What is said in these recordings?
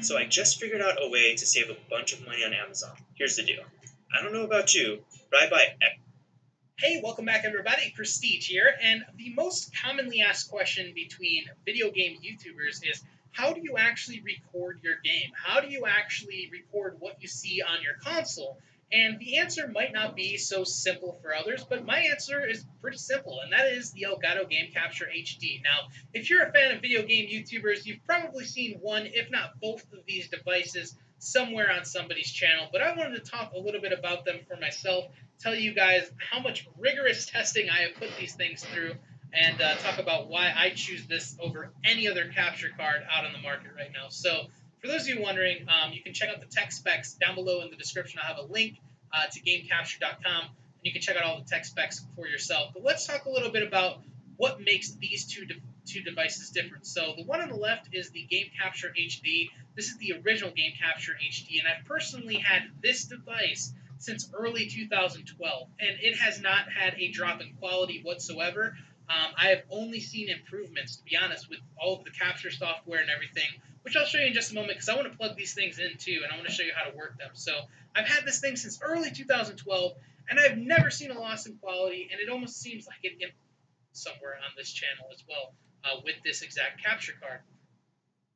So I just figured out a way to save a bunch of money on Amazon. Here's the deal. I don't know about you, but I buy. Hey, welcome back everybody, Prestige here, and the most commonly asked question between video game YouTubers is, how do you actually record your game? How do you actually record what you see on your console? And the answer might not be so simple for others, but my answer is pretty simple, and that is the Elgato Game Capture HD. Now, if you're a fan of video game YouTubers, you've probably seen one, if not both of these devices somewhere on somebody's channel, but I wanted to talk a little bit about them for myself, tell you guys how much rigorous testing I have put these things through, and talk about why I choose this over any other capture card out on the market right now. So for those of you wondering, you can check out the tech specs down below in the description. I'll have a link to GameCapture.com, and you can check out all the tech specs for yourself. But let's talk a little bit about what makes these two devices different. So the one on the left is the Game Capture HD. This is the original Game Capture HD, and I've personally had this device since early 2012, and it has not had a drop in quality whatsoever. I have only seen improvements, to be honest, with all of the capture software and everything, which I'll show you in just a moment because I want to plug these things in too, and I want to show you how to work them. So I've had this thing since early 2012, and I've never seen a loss in quality, and it almost seems like it somewhere on this channel as well with this exact capture card.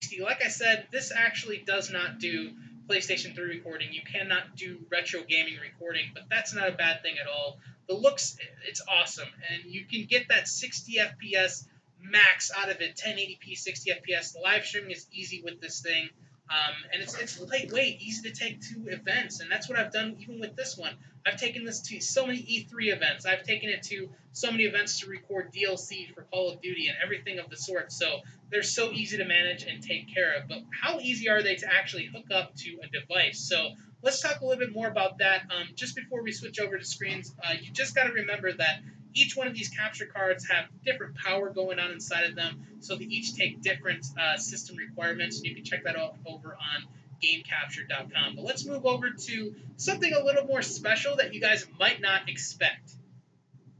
See, like I said, this actually does not do PlayStation 3 recording. You cannot do retro gaming recording, but that's not a bad thing at all. The looks, it's awesome, and you can get that 60 FPS max out of it, 1080p 60 FPS. The live streaming is easy with this thing, and it's lightweight, easy to take to events, and that's what I've done even with this one. I've taken this to so many E3 events. I've taken it to so many events to record DLC for Call of Duty and everything of the sort. So they're so easy to manage and take care of. But how easy are they to actually hook up to a device? So let's talk a little bit more about that. Just before we switch over to screens, you just got to remember that each one of these capture cards have different power going on inside of them, so they each take different system requirements. You can check that out over on GameCapture.com. But let's move over to something a little more special that you guys might not expect.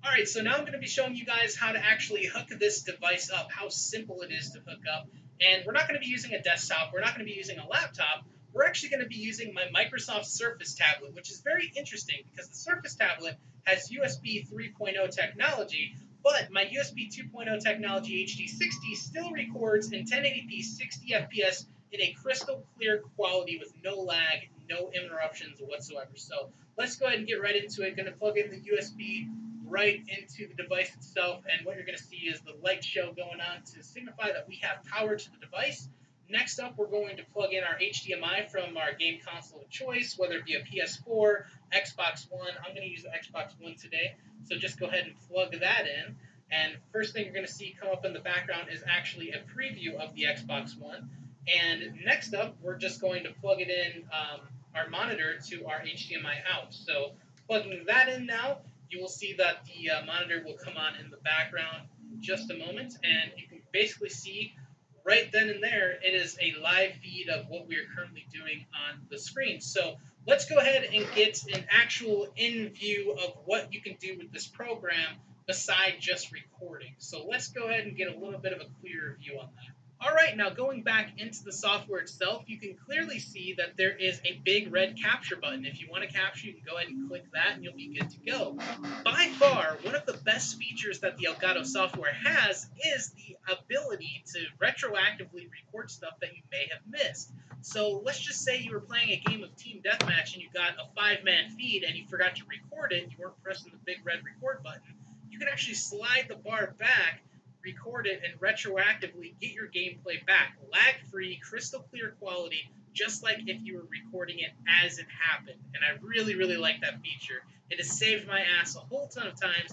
Alright, so now I'm going to be showing you guys how to actually hook this device up, how simple it is to hook up. And we're not going to be using a desktop, we're not going to be using a laptop, we're actually going to be using my Microsoft Surface tablet, which is very interesting because the Surface tablet has USB 3.0 technology, but my USB 2.0 technology HD60 still records in 1080p 60 FPS in a crystal clear quality with no lag, no interruptions whatsoever. So let's go ahead and get right into it. Going to plug in the USB right into the device itself, and what you're going to see is the light show going on to signify that we have power to the device. Next up, we're going to plug in our HDMI from our game console of choice, whether it be a PS4, Xbox One. I'm going to use the Xbox One today, so just go ahead and plug that in. And first thing you're going to see come up in the background is actually a preview of the Xbox One. And next up, we're just going to plug it in, our monitor, to our HDMI out. So plugging that in now, you will see that the monitor will come on in the background in just a moment, and you can basically see right then and there, it is a live feed of what we are currently doing on the screen. So let's go ahead and get an actual in view of what you can do with this program besides just recording. So let's go ahead and get a little bit of a clearer view on that. All right, now going back into the software itself, you can clearly see that there is a big red capture button. If you want to capture, you can go ahead and click that and you'll be good to go. By far, one of the best features that the Elgato software has is the ability to retroactively record stuff that you may have missed. So let's just say you were playing a game of Team Deathmatch and you got a 5-man feed and you forgot to record it, you weren't pressing the big red record button. You can actually slide the bar back, record it, and retroactively get your gameplay back. Lag-free, crystal clear quality, just like if you were recording it as it happened. And I really, really like that feature. It has saved my ass a whole ton of times